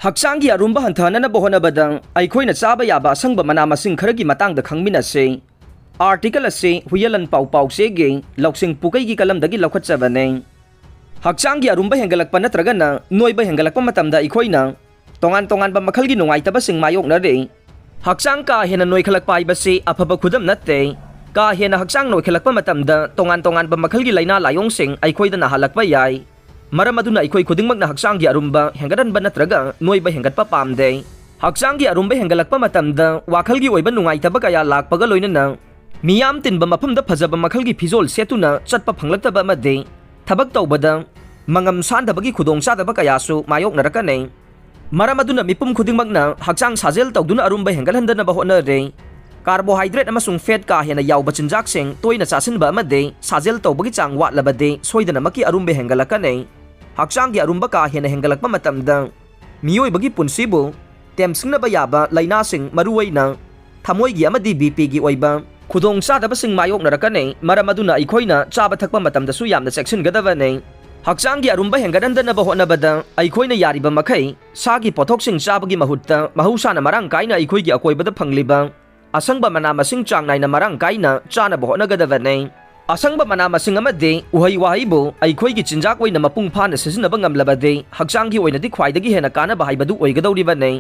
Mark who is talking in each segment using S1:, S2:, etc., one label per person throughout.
S1: हक्चांगी अरुंबा हंथननब होनबदं अखोइना चाबा याबा असंगबा मना मसिंग खरगी मतंगदा खंगमिनसे आर्टिकल असे हुयलन पाउ पाउसेगे लौसिंग पुकैगी कलमदगी लौखटचबने हक्चांगी अरुंबा हेंगलकपा नत्रगना नोइबा हेंगलकपा मतमदा अखोइना तोंगान तोंगानबा मखलगी नुंगाइतबसिंग मायोकनरे हक्चांग का हेना नोइखलकपा हाइबसे अफबा खुदम नत्ते का हेना हक्चांग नोइखलकपा मतमदा तोंगान तोंगानबा मखलगी लाइना लायोंगसिंग अखोइदा नाहलकपा याय मरम अदुना अखोइ खुदिंगमकना हक्चांगी अरुंबा हेंगदनबा नत्रगा नोइबा हेंगतपा पामदे हक्चांगी अरुंबा हेंगलकपा मतमदा वाखलगी ओइबा नुंगाइतबा कया लाकपगा लोइनना मियाम तिनबा मफमदा फजबा मखलगी फिजोल सेतुना चटपा फंगलक्तबा अमदे थबक तौबदा मंगम सानदबगी खुदोंचादबा कयासु मायोकनरकने मरम अदुना मिपुम खुदिंगमकना हक्चांग साजेल तौदुना अरुंबा हेंगलहंदनबा होनरे कार्बोहाइड्रेट अमसुंग फेट का हेना यावबा चिंजाकसिंग तोइना चासिनबा अमदे साजेल तौबगी चांग वाटलबदे सोइदनमकी अरुंबा हेंगलकने हक्चांगी अरुंबा का हेना हेंगलकपा मतमदा मियोइबगी पुनसिबु तेमसिंगनबा याबा लाइनासिंग मरुवैना थमोइगी अमदी बीपीगी ओइबा खुदोंचादबसिंग मायोकनरकने मरम अदुना अखोइना चाबा थकपा मतमदसु यामना चेक्सिनगदबने हक्चांगी अरुंबा हेंगदनदनबा होनबदा अखोइना यारिबा मखै सागी पोथोकसिंग चाबगी महुत्ता महौसाना मरांग काइना अखोइगी अकोइबदा फंगलिबा असंगबा मना मसिंग चांग नाइना मरांग काइना चानबा होनगदबने असंगबा मना मसिंग अमदे उहै वाहैबु अखोइगी चिंजाक ओइना मपुंग फाना सिजिनबा ngamlabade हक्चांगी ओइनादि ख्वाइदगी हेना कानबा हाइबदु ओइगदौरिबने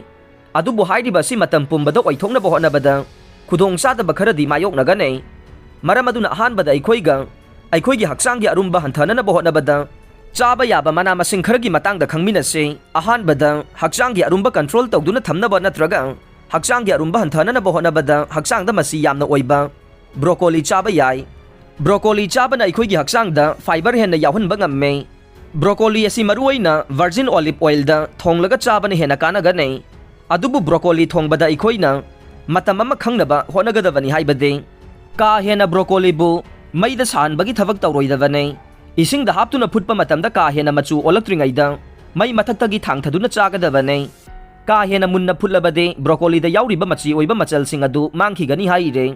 S1: अदुबु हाइरिबा सि मतम पुंबदा ओइथोंनबा होनबदा खुदोंचादबा खरदि मायोकनगने मरम अदुना अहानबदा अखोइगी हक्चांगी अरुंबा हंथननबा होनबदा चाबा याबा मना मसिंग खरगी मतंगदा खंगमिनसे अहानबदा हक्चांगी अरुंबा कंट्रोल तौदुना थमनबा नत्रगा हक्चांगी अरुंबा हंथननबा होनबदा हक्चांगदा मसि यामना ओइबा ब्रोकोली चाबा याय ब्रोकोली चाबना अखोइगी हक्चांगदा फाइबर हेना यावहनबा ngame ब्रोकोली असि मरुओइना वर्जिन ओलिव ऑयल दा थोंगलगा चाबना हेना कानगने अदुबु ब्रोकोली थोंगबदा अखोइना मतम अमा खंगनबा होनगदबनी हाइबदे का हेना ब्रोकोलीबु मैदा सानबगी थबक तौरोइदबने इसिंगदा हापतुना फुटपा मतमदा का हेना मचु ओलक्त्रिंगैदा मै मथक्तगी थांगथदुना चागदबने का हेना मुन्ना फुटलबदे ब्रोकोलीदा याउरिबा मची ओइबा मचलसिंग अदु मांखिगनी हाइरे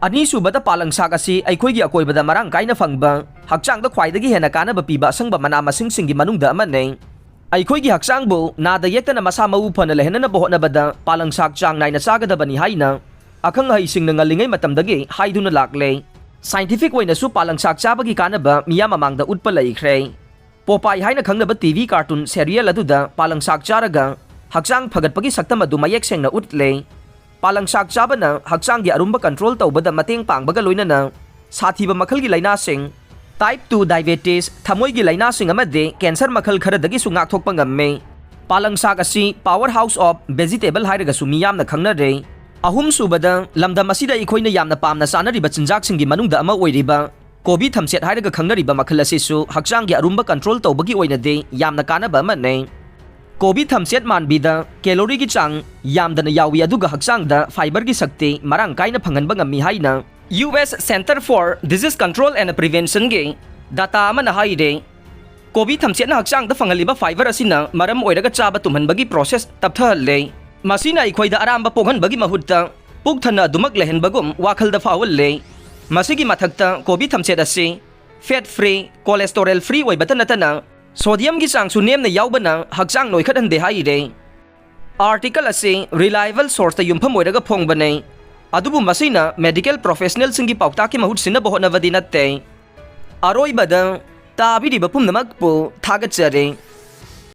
S1: अनीसुबदा पालंगसाक असि अखोइगी अकोइबदा मरांग काइना फंगबा हक्चांगदा ख्वाइदगी हेना कानबा पीबा असंगबा मना मसिंगसिंगी मनुंगदा अमने अखोइगी हक्चांगबु नादा येक्तना मसा मऊ फना लेहननबा होनबदा पालंगसाक चांग नाइना चागदबनी हाइना अखंग हइसिंगना ngalingay matamdagi haiduna lakle scientific ओइनसु पालंगसाक चाबगी कानबा मिया ममांगदा उत्पा लैख्रे पोपाई हाइना खंगनबा टीवी कार्टून सीरियल अदुदा पालंगसाक चारगा हक्चांग फगतपगी सक्तम अदु मयेक सेंगना उतले पालंगसाक चाबना हक्चांगी अरुंबा कंट्रोल तौबदा मतेंग पांगबगा लोइनना साथीबा मखलगी लाइनासिंग टाइप 2 डायबिटीज थमोइगी लाइनासिंग अमदे कैंसर मखल खरदगी सुंगाथोकपा ngame पालंगसाक असि पावर हाउस ऑफ वेजिटेबल हाइरगसु मियामना खंगनरे अहुम सुबदा लमदम असिदा इखोइना यामना पामना चानरिबा चिंजाकसिंगी मनुंगदा अमा ओइरिबा कोबी थमसेट हाइरगा खंगनरिबा मखल असिसु हक्चांगी अरुंबा कंट्रोल तौबगी ओइनदे यामना कानबा अमने कोबी थमसेट मानबीदा कैलोरी की चांग यामदना यावी अदुगा हक्चांगदा फाइबर की शक्ति मरांग काइना फंगनबा ngami हाइना US Center for Disease Control and Prevention गे डाटा अमना हाइरे कोबी थमसेटना हक्चांगदा फंगलिबा फाइबर असिना मरम ओइरगा चाबा तुमहनबगी प्रोसेस तपथहल्ले मसीना अखोइदा अरांबा पोगहनबगी महुत्ता पुक थना दुमक लेहनबगुम वाखलदा फावल्ले मसीगी मथक्ता कोबी थमसेट असि फैट फ्री कोलेस्टेरोल फ्री ओइबता नतना सोडियम की चांग सुनेमना यावबना हक्चांग नोइखदहनदे हाइरे आर्टिकल असि रिलायबल सोर्स ता युमफम ओइरगा फोंगबने अदुबु मसीना मेडिकल प्रोफेशनल सिंगी पाउताकी महुत सिनबा होनबदि नत्ते अरोइबदा ताबिरिबा पुमनमकपु थागतचरे।